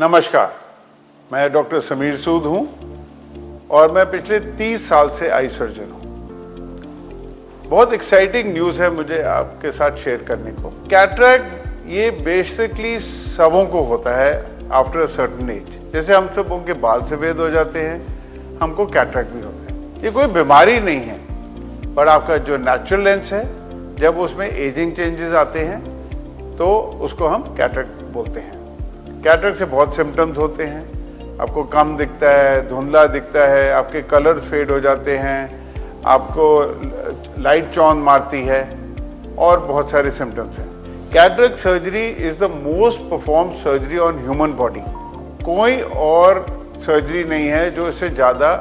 नमस्कार, मैं डॉक्टर समीर सूद हूं और मैं पिछले 30 साल से आई सर्जन हूं। बहुत एक्साइटिंग न्यूज़ है मुझे आपके साथ शेयर करने को। कैटरैक्ट ये बेसिकली सबों को होता है आफ्टर अ सर्टेन एज। जैसे हम सबों के बाल सफ़ेद हो जाते हैं, हमको कैटरैक्ट भी होता है। ये कोई बीमारी नहीं है, पर आपका जो नेचुरल लेंस है, जब उसमें एजिंग चेंजेस आते हैं तो उसको हम कैटरैक्ट बोलते हैं। कैटरैक्ट से बहुत सिम्टम्स होते हैं। आपको कम दिखता है, धुंधला दिखता है, आपके कलर फेड हो जाते हैं, आपको लाइट चौंध मारती है और बहुत सारे सिम्टम्स हैं। Cataract surgery is the most perform surgery on human body. कोई और सर्जरी नहीं है जो इससे ज़्यादा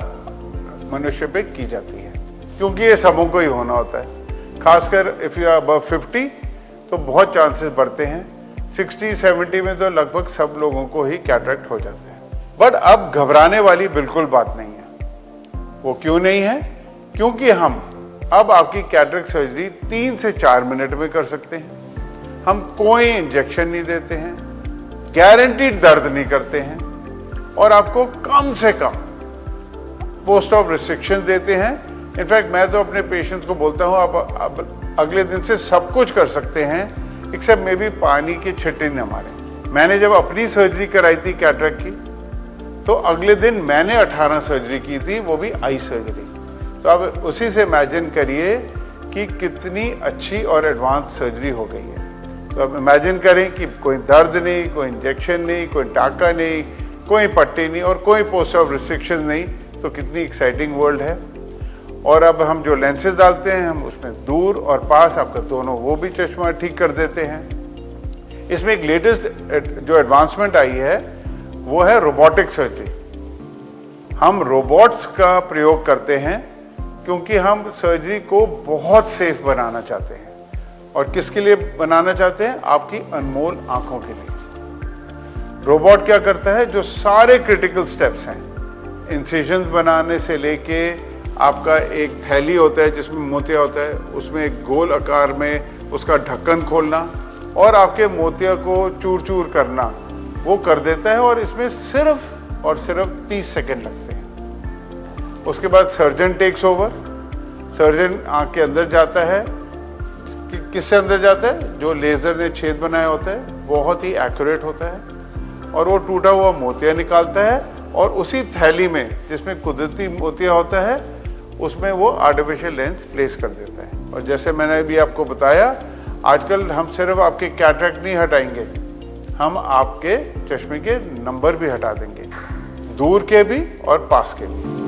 मनुष्य पे की जाती है, क्योंकि ये सबों को ही होना होता है। खासकर इफ़ यू आर अबव 50 तो बहुत चांसेस बढ़ते हैं। 60-70 में तो लगभग सब लोगों को ही कैटरैक्ट हो जाते हैं। बट अब घबराने वाली बिल्कुल बात नहीं है। वो क्यों नहीं है? क्योंकि हम अब आपकी कैटरैक्ट सर्जरी 3 से 4 मिनट में कर सकते हैं। हम कोई इंजेक्शन नहीं देते हैं, गारंटीड दर्द नहीं करते हैं और आपको कम से कम पोस्ट ऑप रिस्ट्रिक्शन देते हैं। इनफैक्ट मैं तो अपने पेशेंट्स को बोलता हूँ आप अगले दिन से सब कुछ कर सकते हैं एक्सेप्ट मे बी पानी के छिट्टे न मारे। मैंने जब अपनी सर्जरी कराई थी कैटरैक्ट की, तो अगले दिन मैंने 18 सर्जरी की थी, वो भी आई सर्जरी। तो आप उसी से इमेजिन करिए कि कितनी अच्छी और एडवांस सर्जरी हो गई है। तो आप इमेजिन करें कि कोई दर्द नहीं, कोई इंजेक्शन नहीं, कोई टाका नहीं, कोई पट्टी नहीं और कोई पोस्ट ऑफ रिस्ट्रिक्शन नहीं, तो कितनी एक्साइटिंग वर्ल्ड है। और अब हम जो लेंसेज डालते हैं, हम उसमें दूर और पास आपका दोनों वो भी चश्मा ठीक कर देते हैं। इसमें एक लेटेस्ट जो एडवांसमेंट आई है वो है रोबोटिक सर्जरी। हम रोबोट्स का प्रयोग करते हैं क्योंकि हम सर्जरी को बहुत सेफ बनाना चाहते हैं। और किसके लिए बनाना चाहते हैं? आपकी अनमोल आंखों के लिए। रोबोट क्या करता है? जो सारे क्रिटिकल स्टेप्स हैं, इंसिजन्स बनाने से लेके आपका एक थैली होता है जिसमें मोतिया होता है, उसमें एक गोल आकार में उसका ढक्कन खोलना और आपके मोतिया को चूर चूर करना, वो कर देता है और इसमें सिर्फ और सिर्फ 30 सेकंड लगते हैं। उसके बाद सर्जन टेक्स ओवर। सर्जन आँख के अंदर जाता है। किससे अंदर जाता है? जो लेज़र ने छेद बनाया होता है, बहुत ही एक्यूरेट होता है और वो टूटा हुआ मोतिया निकालता है और उसी थैली में जिसमें कुदरती मोतिया होता है, उसमें वो आर्टिफिशियल लेंस प्लेस कर देता है। और जैसे मैंने अभी आपको बताया, आजकल हम सिर्फ आपके कैटरैक्ट नहीं हटाएंगे, हम आपके चश्मे के नंबर भी हटा देंगे, दूर के भी और पास के भी।